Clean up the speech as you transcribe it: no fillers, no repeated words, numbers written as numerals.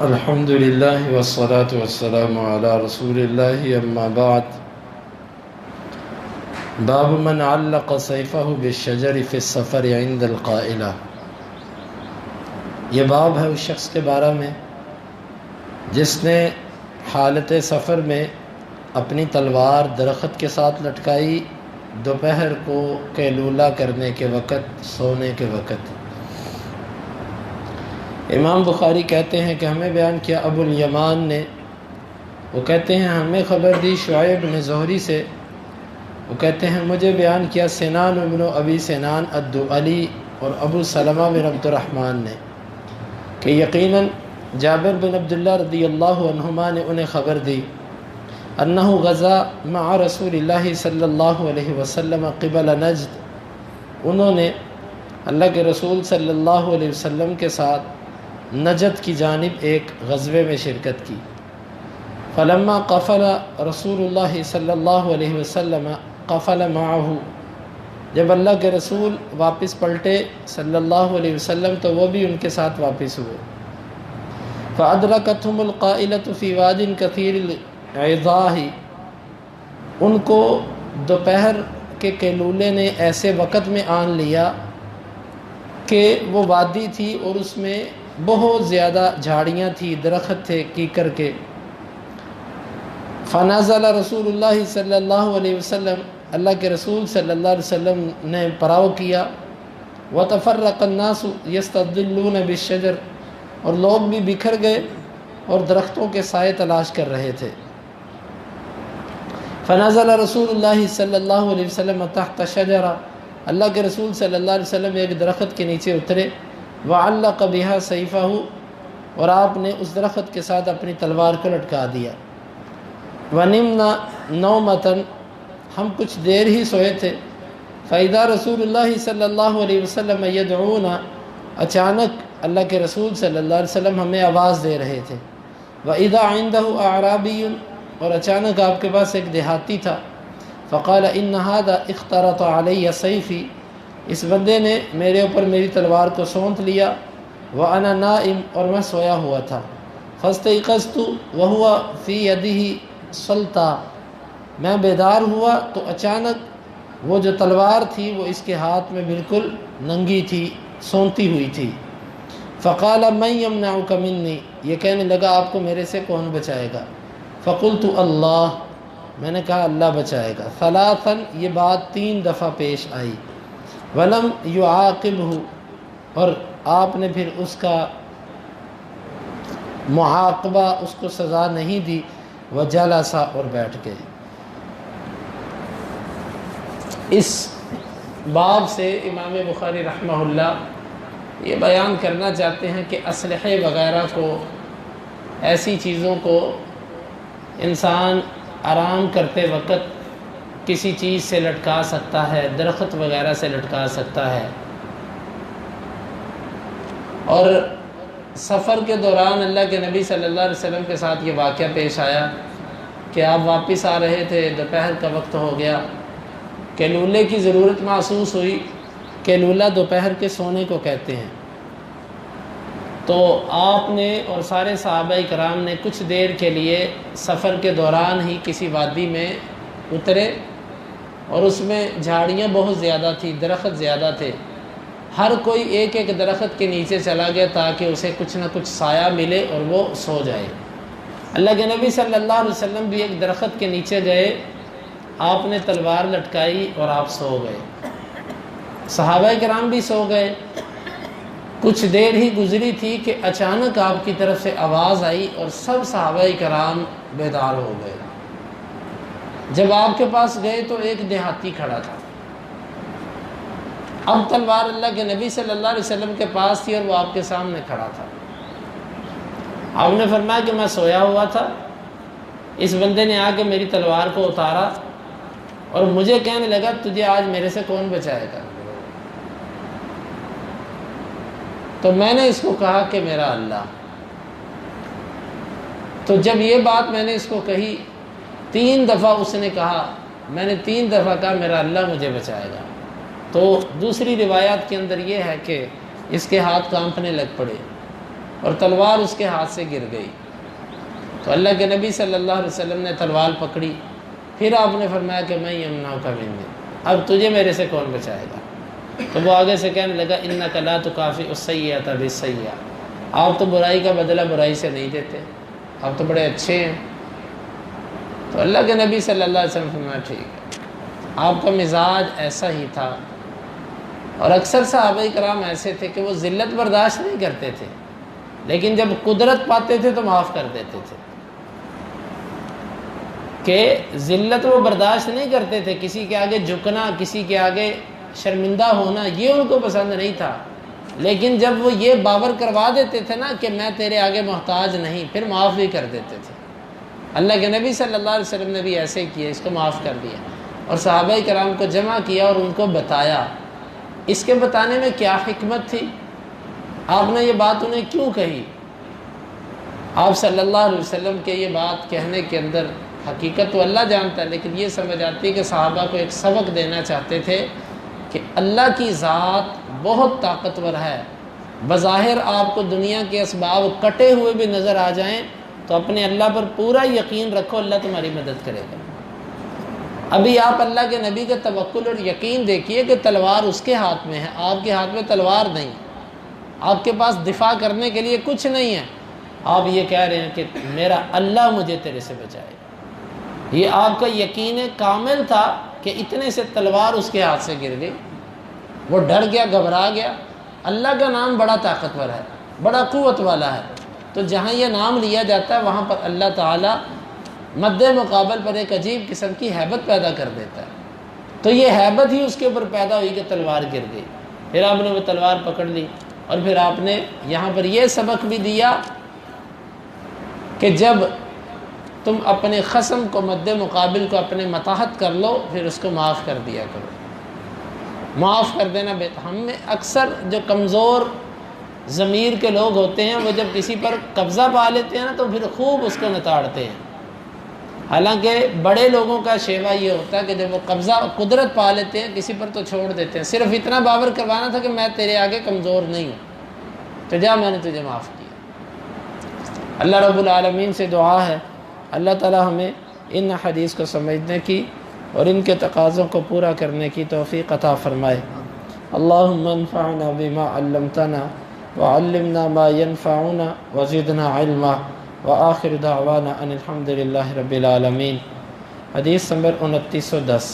الحمد للہ والصلاة والسلام علی رسول اللہ اما بعد باب من علق سیفہ بالشجر فی السفر عند القائلہ۔ یہ باب ہے اس شخص کے بارے میں جس نے حالت سفر میں اپنی تلوار درخت کے ساتھ لٹکائی دوپہر کو قیلولہ کرنے کے وقت، سونے کے وقت۔ امام بخاری کہتے ہیں کہ ہمیں بیان کیا ابو الیمان نے، وہ کہتے ہیں ہمیں خبر دی شعیب بن زہری سے، وہ کہتے ہیں مجھے بیان کیا سنان بن ابی سنان الدؤلی اور ابو سلمہ بن عبد الرحمن نے کہ یقیناً جابر بن عبداللہ رضی اللہ عنہما نے انہیں خبر دی انہ غزا مع رسول اللہ صلی اللہ علیہ وسلم قبل نجد، انہوں نے اللہ کے رسول صلی اللہ علیہ وسلم کے ساتھ نجد کی جانب ایک غزوے میں شرکت کی۔ فلما قفل رسول اللہ صلی اللہ علیہ وسلم قفل معه، جب اللہ کے رسول واپس پلٹے صلی اللہ علیہ وسلم تو وہ بھی ان کے ساتھ واپس ہوئے۔ فأدركتهم القائلة في واد كثير العضاء، ان کو دوپہر کے قیلولے نے ایسے وقت میں آن لیا کہ وہ وادی تھی اور اس میں بہت زیادہ جھاڑیاں تھی، درخت تھے کیکر کے۔ فنزل رسول اللہ صلی اللہ علیہ وسلم، اللہ کے رسول صلی اللہ علیہ وسلم نے پڑاؤ کیا۔ وتفرق الناس یستظلون بالشجر، اور لوگ بھی بکھر گئے اور درختوں کے سائے تلاش کر رہے تھے۔ فنزل رسول اللہ صلی اللہ علیہ وسلم تحت شجرہ، اللہ کے رسول صلی اللہ علیہ وسلم ایک درخت کے نیچے اترے۔ وعلق بها سیفہ، اور آپ نے اس درخت کے ساتھ اپنی تلوار کو لٹکا دیا۔ ونمنا نومتن، ہم کچھ دیر ہی سوئے تھے۔ فاذا رسول اللہ صلی اللہ علیہ وسلم یدعونا، اچانک اللہ کے رسول صلی اللہ علیہ وسلم ہمیں آواز دے رہے تھے۔ واذا عنده اعرابی، اور اچانک آپ کے پاس ایک دیہاتی تھا۔ فقال ان هذا اخترط علی سیفی، اس بندے نے میرے اوپر میری تلوار کو سونت لیا۔ وَأَنَا نائم، اور میں سویا ہوا تھا۔ فَاسْتَيْقَظْتُ وَهُوَ فِي يَدِهِ سُلْطَةٌ، میں بیدار ہوا تو اچانک وہ جو تلوار تھی وہ اس کے ہاتھ میں بالکل ننگی تھی، سونتی ہوئی تھی۔ فَقَالَ مَنْ يَمْنَعُكَ مِنِّي، یہ کہنے لگا آپ کو میرے سے کون بچائے گا؟ فَقُلْتُ اللَّهُ، میں نے کہا اللہ بچائے گا۔ ثلاثاً، یہ بات 3 دفعہ پیش آئی۔ ولم یعاقبہ، اور آپ نے پھر اس کا معاقبہ، اس کو سزا نہیں دی۔ وجلسا، اور بیٹھ گئے۔ اس باب سے امام بخاری رحمہ اللہ یہ بیان کرنا چاہتے ہیں کہ اسلحے وغیرہ کو، ایسی چیزوں کو انسان آرام کرتے وقت کسی چیز سے لٹکا سکتا ہے، درخت وغیرہ سے لٹکا سکتا ہے۔ اور سفر کے دوران اللہ کے نبی صلی اللہ علیہ وسلم کے ساتھ یہ واقعہ پیش آیا کہ آپ واپس آ رہے تھے، دوپہر کا وقت ہو گیا، قیلولے کی ضرورت محسوس ہوئی۔ قیلولہ دوپہر کے سونے کو کہتے ہیں۔ تو آپ نے اور سارے صحابہ کرام نے کچھ دیر کے لیے سفر کے دوران ہی کسی وادی میں اترے، اور اس میں جھاڑیاں بہت زیادہ تھی، درخت زیادہ تھے۔ ہر کوئی ایک ایک درخت کے نیچے چلا گیا تاکہ اسے کچھ نہ کچھ سایہ ملے اور وہ سو جائے۔ اللہ کے نبی صلی اللہ علیہ وسلم بھی ایک درخت کے نیچے گئے، آپ نے تلوار لٹکائی اور آپ سو گئے۔ صحابہ کرام بھی سو گئے۔ کچھ دیر ہی گزری تھی کہ اچانک آپ کی طرف سے آواز آئی اور سب صحابہ کرام بیدار ہو گئے۔ جب آپ کے پاس گئے تو ایک دیہاتی کھڑا تھا۔ اب تلوار اللہ کے نبی صلی اللہ علیہ وسلم کے پاس تھی اور وہ آپ کے سامنے کھڑا تھا۔ آپ نے فرمایا کہ میں سویا ہوا تھا، اس بندے نے آ کے میری تلوار کو اتارا اور مجھے کہنے لگا تجھے آج میرے سے کون بچائے گا؟ تو میں نے اس کو کہا کہ میرا اللہ۔ تو جب یہ بات میں نے اس کو کہی، 3 دفعہ اس نے کہا، میں نے 3 دفعہ کہا میرا اللہ مجھے بچائے گا۔ تو دوسری روایات کے اندر یہ ہے کہ اس کے ہاتھ کانپنے لگ پڑے، اور تلوار اس کے ہاتھ سے گر گئی۔ تو اللہ کے نبی صلی اللہ علیہ وسلم نے تلوار پکڑی، پھر آپ نے فرمایا کہ میں یمنعک منی، اب تجھے میرے سے کون بچائے گا؟ تو وہ آگے سے کہنے لگا انک لا تکافئ السیئۃ بالسیئۃ، آپ تو برائی کا بدلہ برائی سے نہیں دیتے، آپ تو بڑے اچھے ہیں۔ تو اللہ کے نبی صلی اللہ علیہ وسلم فرمایا ٹھیک ہے، آپ کا مزاج ایسا ہی تھا۔ اور اکثر صحابہ کرام ایسے تھے کہ وہ ذلت برداشت نہیں کرتے تھے، لیکن جب قدرت پاتے تھے تو معاف کر دیتے تھے، کہ ذلت وہ برداشت نہیں کرتے تھے، کسی کے آگے جھکنا، کسی کے آگے شرمندہ ہونا یہ ان کو پسند نہیں تھا، لیکن جب وہ یہ باور کروا دیتے تھے نا کہ میں تیرے آگے محتاج نہیں، پھر معاف بھی کر دیتے تھے۔ اللہ کے نبی صلی اللہ علیہ وسلم نے بھی ایسے کیا، اس کو معاف کر دیا اور صحابہ کرام کو جمع کیا اور ان کو بتایا۔ اس کے بتانے میں کیا حکمت تھی؟ آپ نے یہ بات انہیں کیوں کہی؟ آپ صلی اللہ علیہ وسلم کے یہ بات کہنے کے اندر حقیقت تو اللہ جانتا ہے، لیکن یہ سمجھ آتی ہے کہ صحابہ کو ایک سبق دینا چاہتے تھے کہ اللہ کی ذات بہت طاقتور ہے۔ بظاہر آپ کو دنیا کے اسباب کٹے ہوئے بھی نظر آ جائیں تو اپنے اللہ پر پورا یقین رکھو، اللہ تمہاری مدد کرے گا۔ ابھی آپ اللہ کے نبی کا توکل اور یقین دیکھیے کہ تلوار اس کے ہاتھ میں ہے، آپ کے ہاتھ میں تلوار نہیں، آپ کے پاس دفاع کرنے کے لیے کچھ نہیں ہے، آپ یہ کہہ رہے ہیں کہ میرا اللہ مجھے تیرے سے بچائے۔ یہ آپ کا یقین کامل تھا کہ اتنے سے تلوار اس کے ہاتھ سے گر گئی، وہ ڈر گیا، گھبرا گیا۔ اللہ کا نام بڑا طاقتور ہے، بڑا قوت والا ہے، تو جہاں یہ نام لیا جاتا ہے وہاں پر اللہ تعالیٰ مد مقابل پر ایک عجیب قسم کی ہیبت پیدا کر دیتا ہے۔ تو یہ ہیبت ہی اس کے اوپر پیدا ہوئی کہ تلوار گر گئی، پھر آپ نے وہ تلوار پکڑ لی، اور پھر آپ نے یہاں پر یہ سبق بھی دیا کہ جب تم اپنے خصم کو مد مقابل کو اپنے مطاحت کر لو، پھر اس کو معاف کر دیا کرو۔ معاف کر دینا ہم میں اکثر جو کمزور ضمیر کے لوگ ہوتے ہیں وہ جب کسی پر قبضہ پا لیتے ہیں نا تو پھر خوب اس کو نتاڑتے ہیں، حالانکہ بڑے لوگوں کا شیوا یہ ہوتا ہے کہ جب وہ قبضہ قدرت پا لیتے ہیں کسی پر تو چھوڑ دیتے ہیں، صرف اتنا باور کروانا تھا کہ میں تیرے آگے کمزور نہیں ہوں، تو جا میں نے تجھے معاف کیا۔ اللہ رب العالمین سے دعا ہے اللہ تعالی ہمیں ان حدیث کو سمجھنے کی اور ان کے تقاضوں کو پورا کرنے کی توفیق عطا فرمائے۔ اللہم انفعنا بما علمتنا وعلمنا ما ينفعنا وزدنا علما وآخر دعوانا ان الحمد للہ رب العالمین۔ حدیث نمبر 2910۔